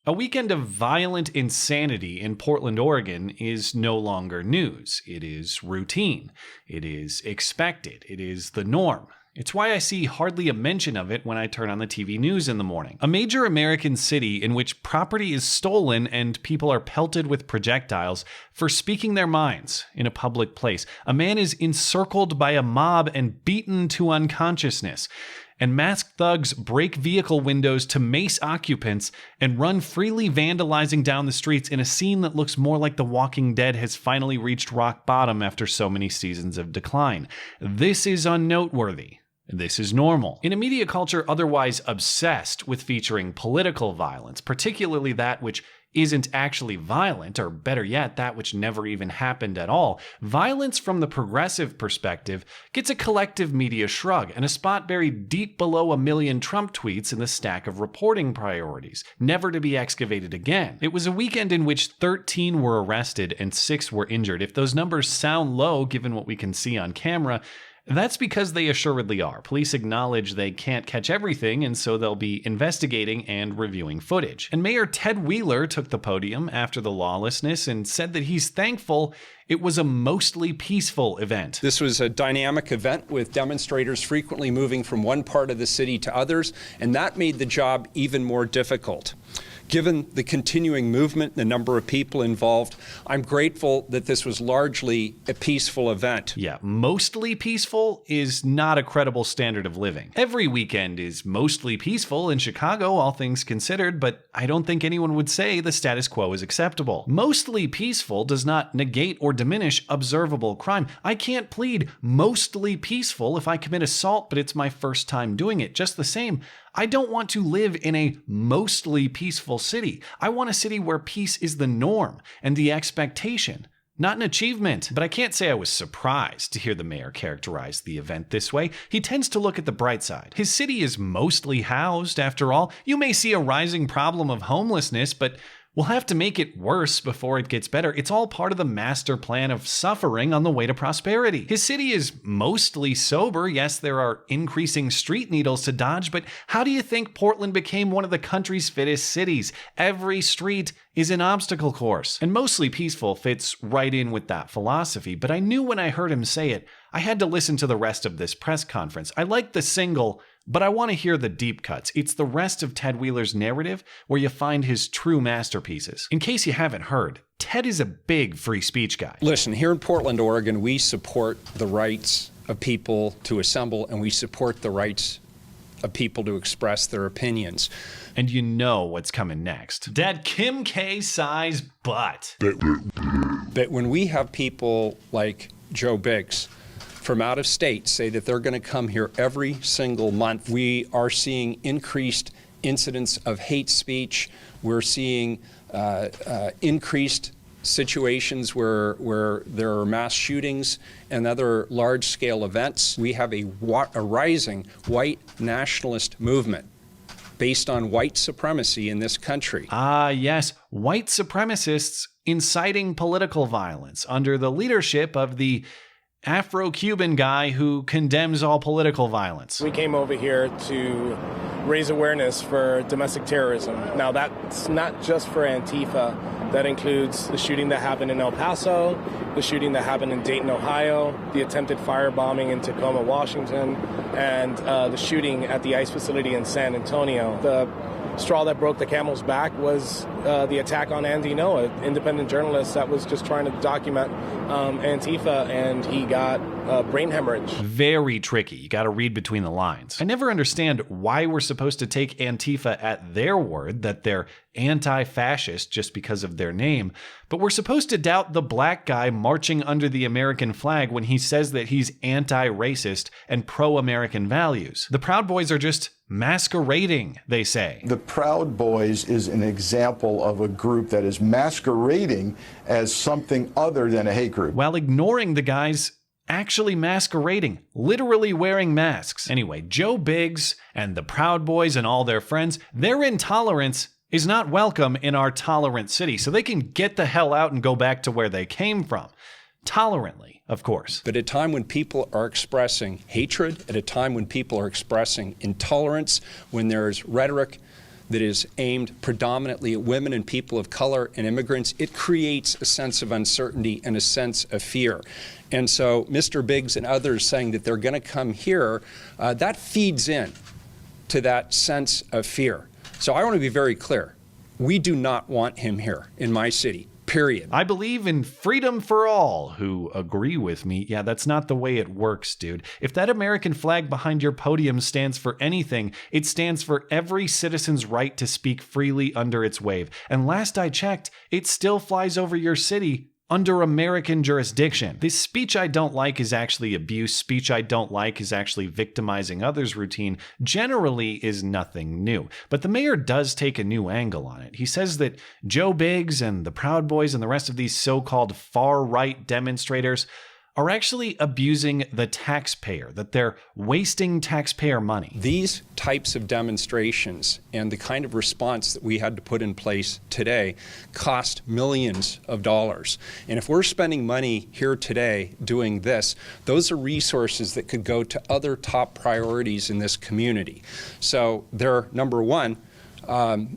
A weekend of violent insanity in Portland, Oregon is no longer news. It is routine. It is expected. It is the norm. It's why I see hardly a mention of it when I turn on the TV news in the morning. A major American city in which property is stolen and people are pelted with projectiles for speaking their minds in a public place. A man is encircled by a mob and beaten to unconsciousness. And masked thugs break vehicle windows to mace occupants and run freely, vandalizing down the streets in a scene that looks more like The Walking Dead has finally reached rock bottom after so many seasons of decline. This is unnoteworthy. This is normal. In a media culture otherwise obsessed with featuring political violence, particularly that which isn't actually violent, or better yet, that which never even happened at all, violence from the progressive perspective gets a collective media shrug and a spot buried deep below 1 million Trump tweets in the stack of reporting priorities, never to be excavated again. It was a weekend in which 13 were arrested and 6 were injured. If those numbers sound low, given what we can see on camera, that's because they assuredly are. Police acknowledge they can't catch everything, and so they'll be investigating and reviewing footage. And Mayor Ted Wheeler took the podium after the lawlessness and said that he's thankful it was a mostly peaceful event. This was a dynamic event with demonstrators frequently moving from one part of the city to others, and that made the job even more difficult. Given the continuing movement, the number of people involved, I'm grateful that this was largely a peaceful event. Yeah, mostly peaceful is not a credible standard of living. Every weekend is mostly peaceful in Chicago, all things considered, but I don't think anyone would say the status quo is acceptable. Mostly peaceful does not negate or diminish observable crime. I can't plead mostly peaceful if I commit assault, but it's my first time doing it. Just the same, I don't want to live in a mostly peaceful city. I want a city where peace is the norm and the expectation, not an achievement. But I can't say I was surprised to hear the mayor characterize the event this way. He tends to look at the bright side. His city is mostly housed, after all. You may see a rising problem of homelessness, but we'll have to make it worse before it gets better. It's all part of the master plan of suffering on the way to prosperity. His city is mostly sober. Yes, there are increasing street needles to dodge, but how do you think Portland became one of the country's fittest cities? Every street is an obstacle course. And mostly peaceful fits right in with that philosophy, but I knew when I heard him say it, I had to listen to the rest of this press conference. I like the single, but I want to hear the deep cuts. It's the rest of Ted Wheeler's narrative where you find his true masterpieces. In case you haven't heard, Ted is a big free speech guy. Listen, here in Portland, Oregon, we support the rights of people to assemble, and we support the rights of people to express their opinions. And you know what's coming next. That Kim K-size butt. But when we have people like Joe Biggs from out of state say that they're going to come here every single month, we are seeing increased incidents of hate speech. We're seeing increased situations where there are mass shootings and other large-scale events. We have a rising white nationalist movement based on white supremacy in this country. Ah, yes, white supremacists inciting political violence under the leadership of the Afro-Cuban guy who condemns all political violence. We came over here to raise awareness for domestic terrorism. Now, that's not just for Antifa. That includes the shooting that happened in El Paso, the shooting that happened in Dayton, Ohio, the attempted firebombing in Tacoma, Washington, and the shooting at the ICE facility in San Antonio. The straw that broke the camel's back was the attack on Andy Ngo, an independent journalist that was just trying to document Antifa, and he got brain hemorrhage. Very tricky. You got to read between the lines. I never understand why we're supposed to take Antifa at their word that they're anti-fascist just because of their name, but we're supposed to doubt the black guy marching under the American flag when he says that he's anti-racist and pro-American values. The Proud Boys are just masquerading, they say. The Proud Boys is an example of a group that is masquerading as something other than a hate group, while ignoring the guys actually masquerading, literally wearing masks. Anyway, Joe Biggs and the Proud Boys and all their friends, their intolerance is not welcome in our tolerant city, so they can get the hell out and go back to where they came from. Tolerantly, of course. But at a time when people are expressing hatred, at a time when people are expressing intolerance, when there's rhetoric that is aimed predominantly at women and people of color and immigrants, it creates a sense of uncertainty and a sense of fear. And so Mr. Biggs and others saying that they're going to come here, that feeds in to that sense of fear. So I want to be very clear. We do not want him here in my city. Period. I believe in freedom for all who agree with me. Yeah, that's not the way it works, dude. If that American flag behind your podium stands for anything, it stands for every citizen's right to speak freely under its wave. And last I checked, it still flies over your city under American jurisdiction. This speech I don't like is actually abuse. Speech I don't like is actually victimizing others routine generally is nothing new. But the mayor does take a new angle on it. He says that Joe Biggs and the Proud Boys and the rest of these so-called far-right demonstrators are actually abusing the taxpayer, that they're wasting taxpayer money. These types of demonstrations and the kind of response that we had to put in place today cost millions of dollars. And if we're spending money here today doing this, those are resources that could go to other top priorities in this community. So they're, number one,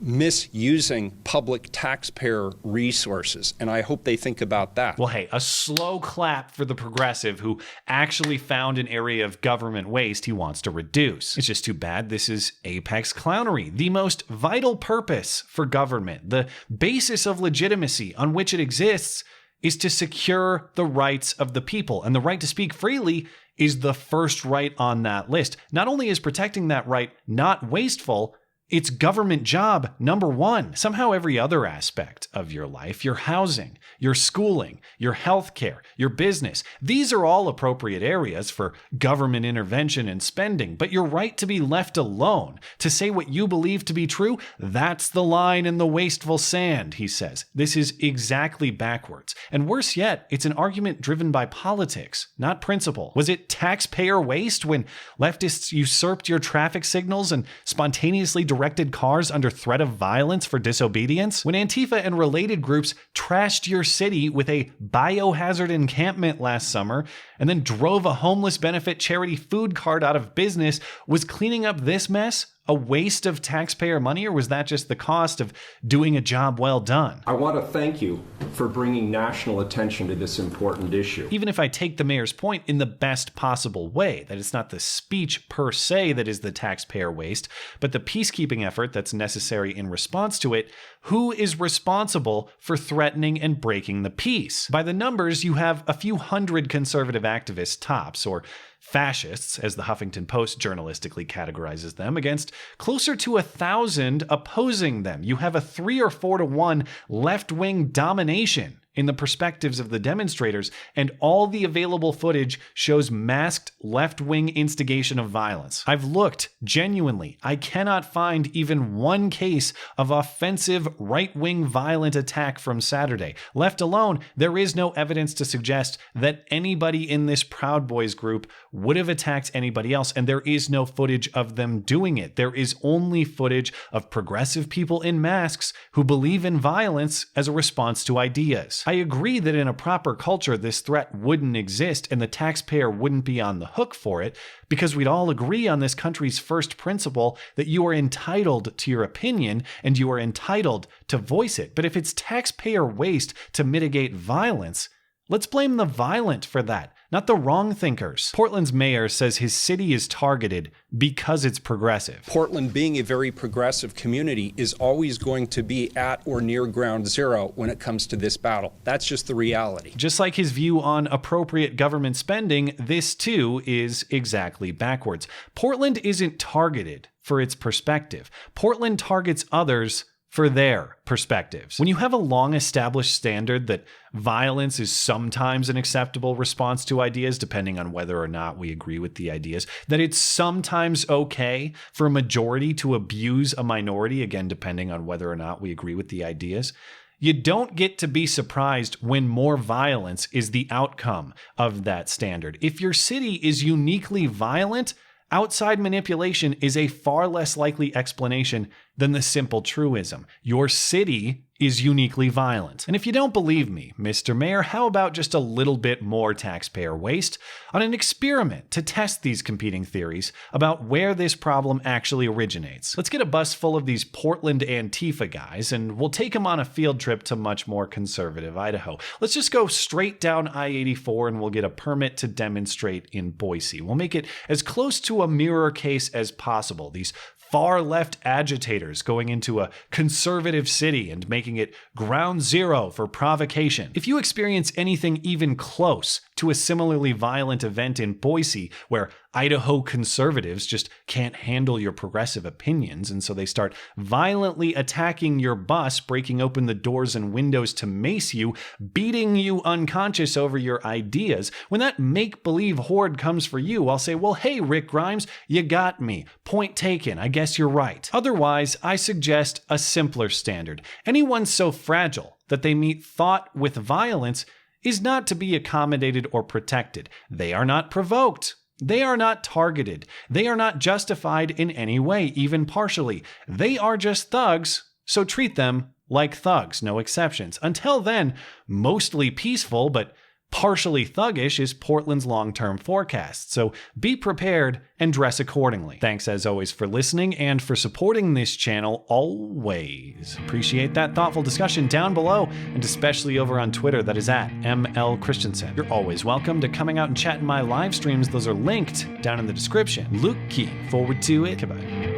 misusing public taxpayer resources. And I hope they think about that. Well, hey, a slow clap for the progressive who actually found an area of government waste he wants to reduce. It's just too bad this is apex clownery, the most vital purpose for government, the basis of legitimacy on which it exists is to secure the rights of the people. And the right to speak freely is the first right on that list. Not only is protecting that right not wasteful, it's government job number one. Somehow every other aspect of your life, your housing, your schooling, your healthcare, your business, these are all appropriate areas for government intervention and spending. But your right to be left alone, to say what you believe to be true, that's the line in the wasteful sand, he says. This is exactly backwards. And worse yet, it's an argument driven by politics, not principle. Was it taxpayer waste when leftists usurped your traffic signals and spontaneously directed cars under threat of violence for disobedience? When Antifa and related groups trashed your city with a biohazard encampment last summer and then drove a homeless benefit charity food cart out of business, was cleaning up this mess a waste of taxpayer money, or was that just the cost of doing a job well done? I want to thank you for bringing national attention to this important issue. Even if I take the mayor's point in the best possible way, that it's not the speech per se that is the taxpayer waste, but the peacekeeping effort that's necessary in response to it, who is responsible for threatening and breaking the peace? By the numbers, you have a few hundred conservative activists tops, or fascists, as the Huffington Post journalistically categorizes them, against closer to 1,000 opposing them. You have a 3 or 4 to 1 left-wing domination in the perspectives of the demonstrators, and all the available footage shows masked left-wing instigation of violence. I've looked, genuinely. I cannot find even one case of offensive right-wing violent attack from Saturday. Left alone, there is no evidence to suggest that anybody in this Proud Boys group would have attacked anybody else, and there is no footage of them doing it. There is only footage of progressive people in masks who believe in violence as a response to ideas. I agree that in a proper culture, this threat wouldn't exist and the taxpayer wouldn't be on the hook for it, because we'd all agree on this country's first principle that you are entitled to your opinion and you are entitled to voice it. But if it's taxpayer waste to mitigate violence, let's blame the violent for that, not the wrong thinkers. Portland's mayor says his city is targeted because it's progressive. Portland, being a very progressive community, is always going to be at or near ground zero when it comes to this battle. That's just the reality. Just like his view on appropriate government spending, this too is exactly backwards. Portland isn't targeted for its perspective. Portland targets others for their perspectives. When you have a long-established standard that violence is sometimes an acceptable response to ideas, depending on whether or not we agree with the ideas, that it's sometimes okay for a majority to abuse a minority, again, depending on whether or not we agree with the ideas, you don't get to be surprised when more violence is the outcome of that standard. If your city is uniquely violent, outside manipulation is a far less likely explanation than the simple truism. Your city is uniquely violent. And if you don't believe me, Mr. Mayor, how about just a little bit more taxpayer waste on an experiment to test these competing theories about where this problem actually originates? Let's get a bus full of these Portland Antifa guys, and we'll take them on a field trip to much more conservative Idaho. Let's just go straight down I-84 and we'll get a permit to demonstrate in Boise. We'll make it as close to a mirror case as possible. These far left agitators going into a conservative city and making it ground zero for provocation. If you experience anything even close to a similarly violent event in Boise, where Idaho conservatives just can't handle your progressive opinions, and so they start violently attacking your bus, breaking open the doors and windows to mace you, beating you unconscious over your ideas, when that make-believe horde comes for you, I'll say, well, hey, Rick Grimes, you got me. Point taken. I guess you're right. Otherwise, I suggest a simpler standard. Anyone so fragile that they meet thought with violence is not to be accommodated or protected. They are not provoked. They are not targeted. They are not justified in any way, even partially. They are just thugs, so treat them like thugs, no exceptions. Until then, mostly peaceful, but partially thuggish is Portland's long-term forecast, so be prepared and dress accordingly. Thanks as always for listening and for supporting this channel always. Appreciate that thoughtful discussion down below, and especially over on Twitter, that is at ML Christiansen. You're always welcome to coming out and chat in my live streams. Those are linked down in the description. Looking forward to it. Goodbye.